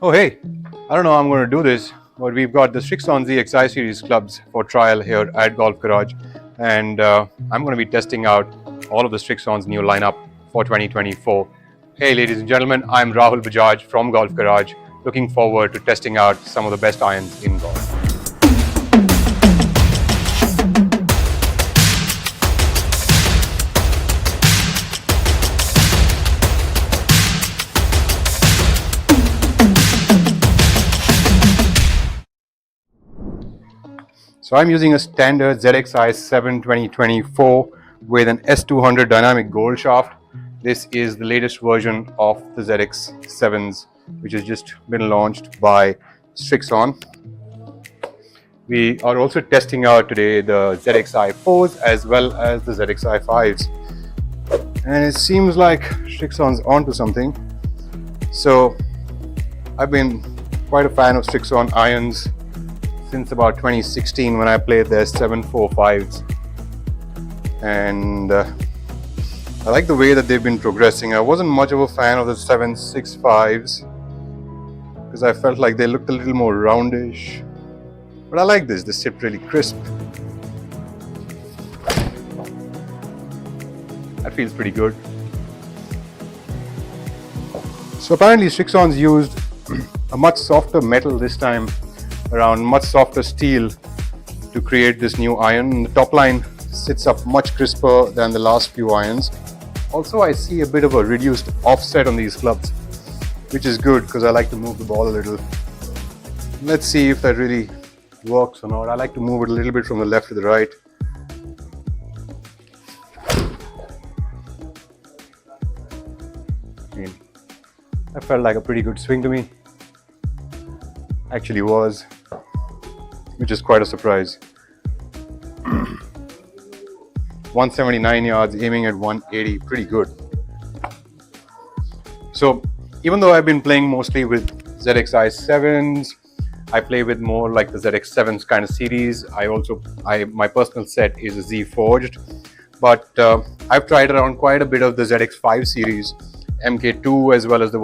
Oh hey, I don't know how I'm going to do this, but we've got the Srixon ZXi Series clubs for trial here at Golf Garage, and I'm going to be testing out all of the Srixon's new lineup for 2024. Hey ladies and gentlemen, I'm Rahul Bajaj from Golf Garage, looking forward to testing out some of the best irons in golf. So I'm using a standard ZXi7 2024 with an S200 dynamic gold shaft. This is the latest version of the ZX7s, which has just been launched by Srixon. We are also testing out today the ZXi4s as well as the ZXi5s. And it seems like Srixon's onto something. So I've been quite a fan of Srixon irons since about 2016 when I played their 745s, and I like the way that they've been progressing. I wasn't much of a fan of the 765s because I felt like they looked a little more roundish, but I like this. They sit really crisp. That feels pretty good. So apparently Srixon's used a much softer metal this time around, much softer steel to create this new iron. The top line sits up much crisper than the last few irons. Also, I see a bit of a reduced offset on these clubs, which is good because I like to move the ball a little. Let's see if that really works or not. I like to move it a little bit from the left to the right. That felt like a pretty good swing to me. Actually was, which is quite a surprise. 179 yards, aiming at 180, pretty good. So even though I've been playing mostly with ZXi7s, I play with more like the ZX7s kind of series. My personal set is a Z forged, but I've tried around quite a bit of the ZX5 series, MK2, as well as the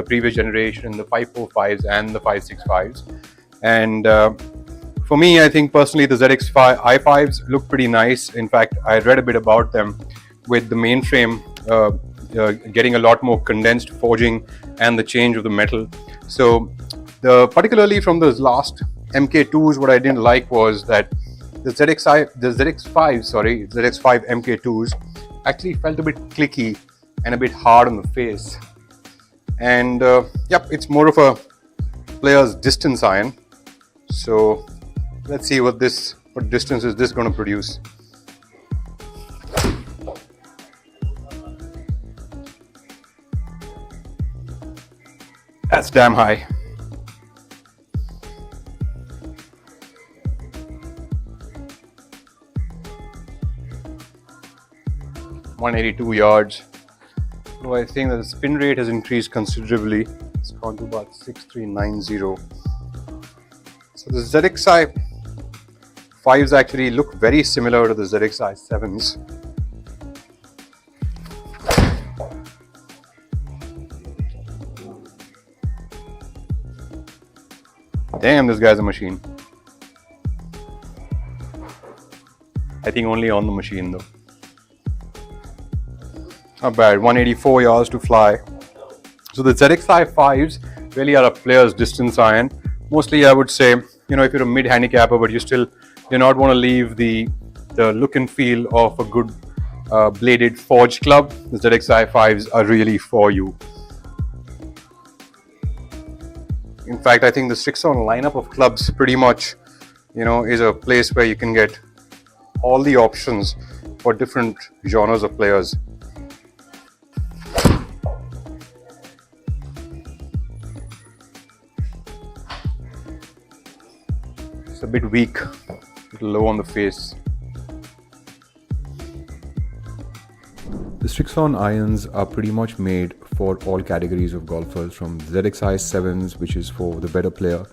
previous generation, the 545s and the 565s. And for me, I think personally the ZXi5s look pretty nice. In fact, I read a bit about them with the mainframe getting a lot more condensed forging and the change of the metal. So particularly from those last MK2s, what I didn't like was that the ZX5 MK2s actually felt a bit clicky and a bit hard on the face. And yep, it's more of a player's distance iron. So let's see what distance is this going to produce. That's damn high. .182 yards. So I think that the spin rate has increased considerably. It's gone to about 6390. So the ZXi5s actually look very similar to the ZXi7s. Damn, this guy's a machine. I think only on the machine though. Not bad, 184 yards to fly. So the ZXi5s really are a player's distance iron. Mostly I would say, you know, if you're a mid-handicapper but you not want to leave the look and feel of a good bladed forged club, the ZXi5s are really for you. In fact, I think the Srixon lineup of clubs pretty much, you know, is a place where you can get all the options for different genres of players. It's a bit weak, a little low on the face. The Srixon irons are pretty much made for all categories of golfers, from ZXi7s, which is for the better player,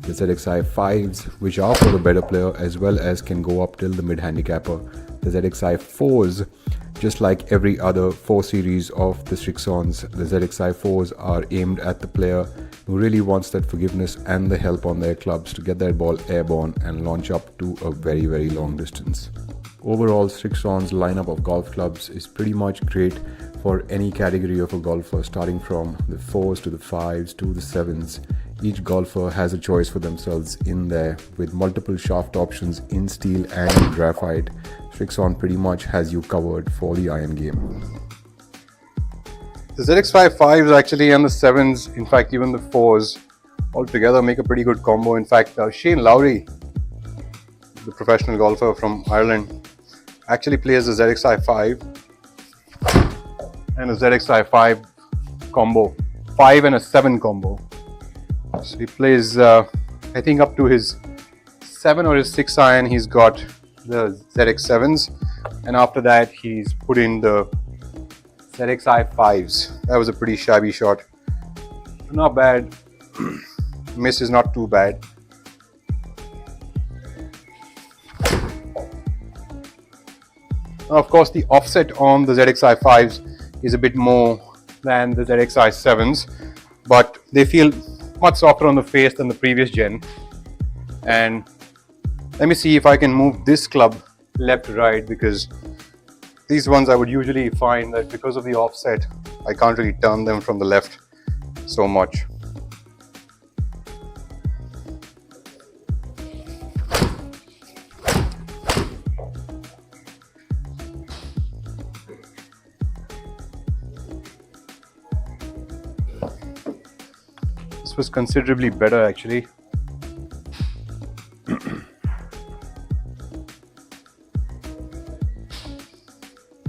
the ZXi5s, which are for the better player, as well as can go up till the mid-handicapper. The ZXi4s, just like every other 4 series of the Srixons, the ZXi4s are aimed at the player who really wants that forgiveness and the help on their clubs to get that ball airborne and launch up to a very, very long distance. Overall, Srixon's lineup of golf clubs is pretty much great for any category of a golfer, starting from the 4s to the 5s to the 7s. Each golfer has a choice for themselves in there with multiple shaft options in steel and in graphite. Srixon pretty much has you covered for the iron game. The ZXi5s actually and the 7s, in fact even the 4s, all together make a pretty good combo. In fact, Shane Lowry, the professional golfer from Ireland, actually plays the ZXi5 and a ZXi5 combo, 5 and a 7 combo. So he plays, I think up to his 7 or his 6 iron, he's got the ZX7s, and after that he's put in the ZXi5s. That was a pretty shabby shot. Not bad. Miss is not too bad. Now, of course, the offset on the ZXi5s is a bit more than the ZXi7s, but they feel much softer on the face than the previous gen. And let me see if I can move this club left to right, because these ones I would usually find that because of the offset I can't really turn them from the left so much. This was considerably better actually.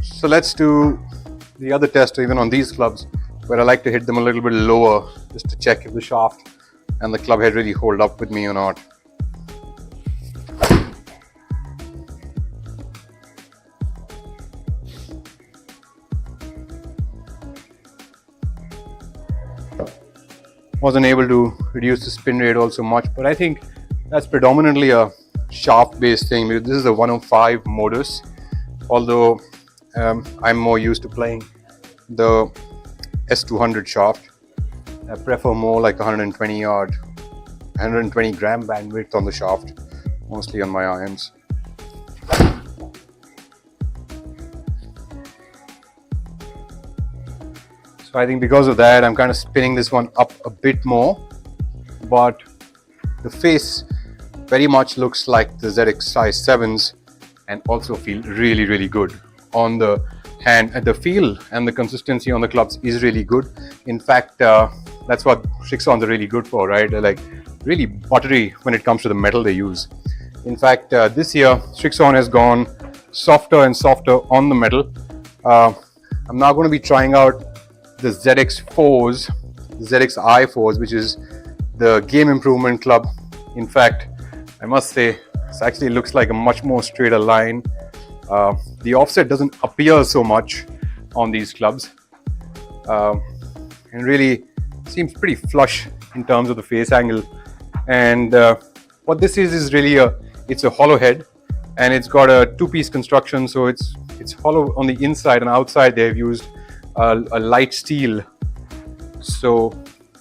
So let's do the other test even on these clubs, where I like to hit them a little bit lower just to check if the shaft and the club head really hold up with me or not. Wasn't able to reduce the spin rate also much, but I think that's predominantly a shaft based thing, because this is a 105 modus, although I'm more used to playing the S200 shaft. I prefer more like 120 gram bandwidth on the shaft, mostly on my irons. So I think because of that, I'm kind of spinning this one up a bit more, but the face very much looks like the ZXi7s and also feel really, really good on the hand. And the feel and the consistency on the clubs is really good. In fact, that's what Srixons are really good for, right? They're like really buttery when it comes to the metal they use. In fact, this year Srixon has gone softer and softer on the metal. I'm now going to be trying out the ZX4s, the ZXi4s, which is the game improvement club. In fact, I must say this actually looks like a much more straighter line. The offset doesn't appear so much on these clubs, and really seems pretty flush in terms of the face angle. And what this is really it's a hollow head, and it's got a two-piece construction, so it's hollow on the inside, and outside they've used a light steel. So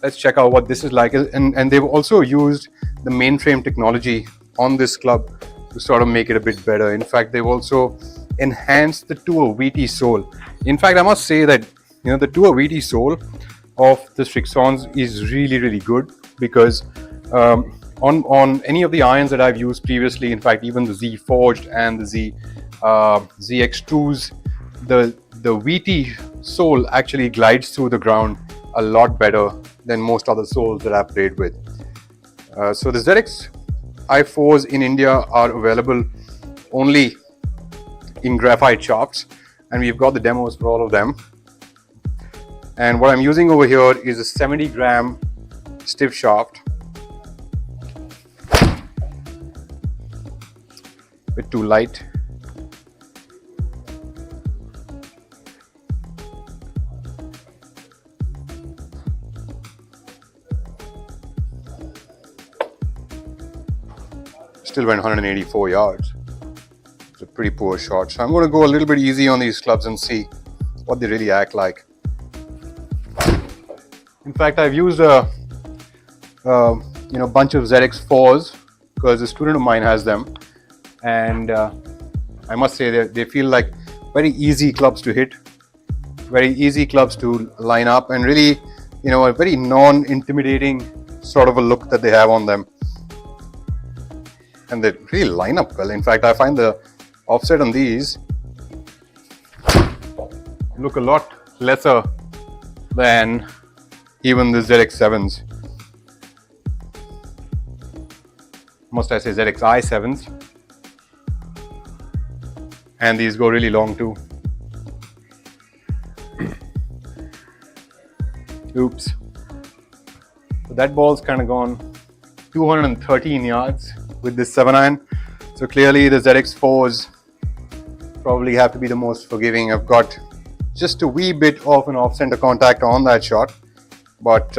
let's check out what this is like. And they've also used the mainframe technology on this club to sort of make it a bit better. In fact, they've also enhanced the Tour VT sole. In fact, I must say that the Tour VT sole of the Srixons is really, really good, because on any of the irons that I've used previously, in fact even the Z Forged and the ZX2s, the VT sole actually glides through the ground a lot better than most other soles that I've played with. So the ZXi4s in India are available only in graphite shafts, and we've got the demos for all of them. And what I'm using over here is a 70 gram stiff shaft bit too light. Still went 184 yards. It's a pretty poor shot. So I'm going to go a little bit easy on these clubs and see what they really act like. In fact, I've used a bunch of ZX4s because a student of mine has them, and I must say they feel like very easy clubs to hit, very easy clubs to line up, and really, a very non-intimidating sort of a look that they have on them. And they really line up well. In fact, I find the offset on these look a lot lesser than even the ZX7s. Must I say ZXi7s? And these go really long too. Oops. So that ball's kind of gone 213 yards with this 7-iron. So clearly the ZX4s probably have to be the most forgiving. I've got just a wee bit of an off-center contact on that shot, but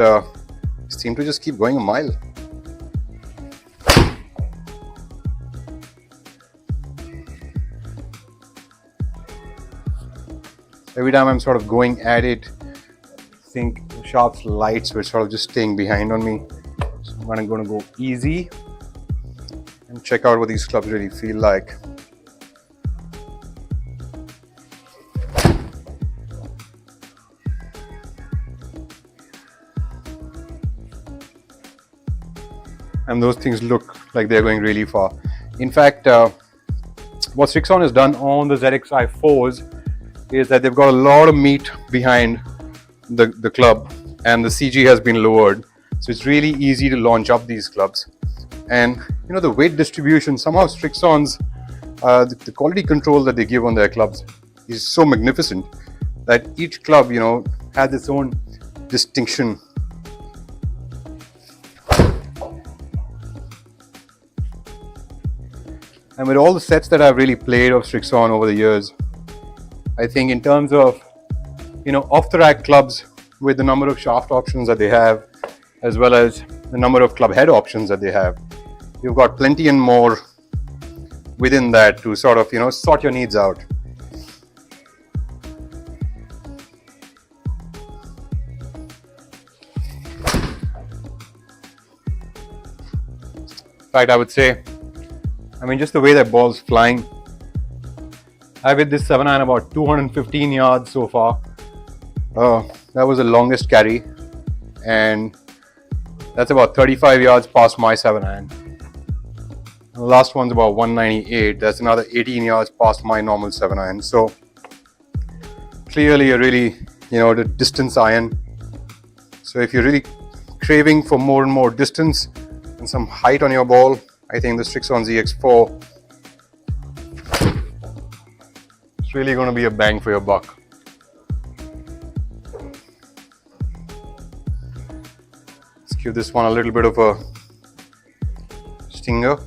seem to just keep going a mile. Every time I'm sort of going at it, I think the shop's lights were sort of just staying behind on me. So I'm going to go easy and check out what these clubs really feel like. And those things look like they're going really far. In fact, what Srixon has done on the ZXi4s is that they've got a lot of meat behind the club, and the CG has been lowered, so it's really easy to launch up these clubs. And the weight distribution, somehow Srixon's the quality control that they give on their clubs is so magnificent that each club has its own distinction. And with all the sets that I've really played of Srixon over the years, I think in terms of off the rack clubs, with the number of shaft options that they have, as well as the number of club head options that they have, you've got plenty and more within that to sort of sort your needs out. In fact, I would say, just the way that ball's flying, I've hit this 7-iron about 215 yards so far. That was the longest carry, and that's about 35 yards past my 7-iron. The last one's about 198. That's another 18 yards past my normal 7-iron. So clearly a really, the distance iron. So if you're really craving for more and more distance and some height on your ball, I think the Srixon ZX4 is really going to be a bang for your buck. Let's give this one a little bit of a stinger.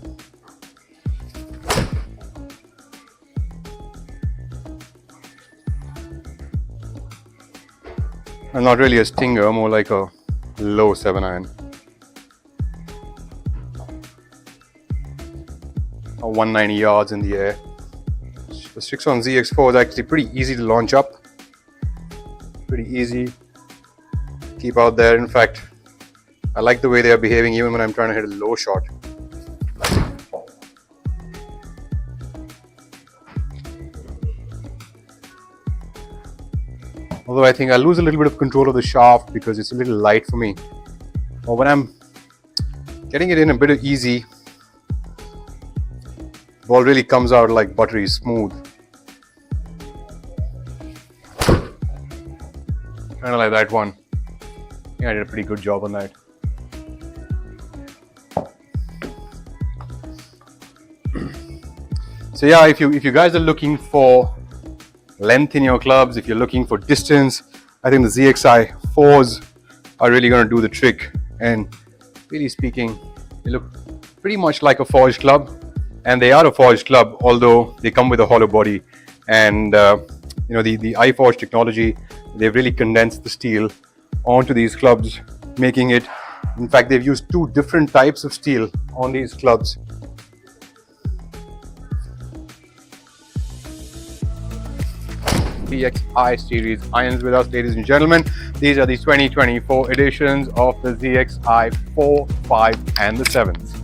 And not really a stinger, more like a low 7-iron. Or 190 yards in the air. The Srixon ZX4 is actually pretty easy to launch up. Pretty easy. Keep out there. In fact, I like the way they are behaving even when I'm trying to hit a low shot. Although I think I lose a little bit of control of the shaft because it's a little light for me. Or when I'm getting it in a bit of easy, ball really comes out like buttery smooth. Kind of like that one. Yeah, I did a pretty good job on that. So yeah, if you guys are looking for length in your clubs, if you're looking for distance, I think the ZXi4s are really going to do the trick. And really speaking, they look pretty much like a forged club, and they are a forged club, although they come with a hollow body. And the iForge technology, they've really condensed the steel onto these clubs, making it, in fact, they've used two different types of steel on these clubs. ZXi Series irons with us, ladies and gentlemen. These are the 2024 editions of the ZXi4, 5 and the 7s.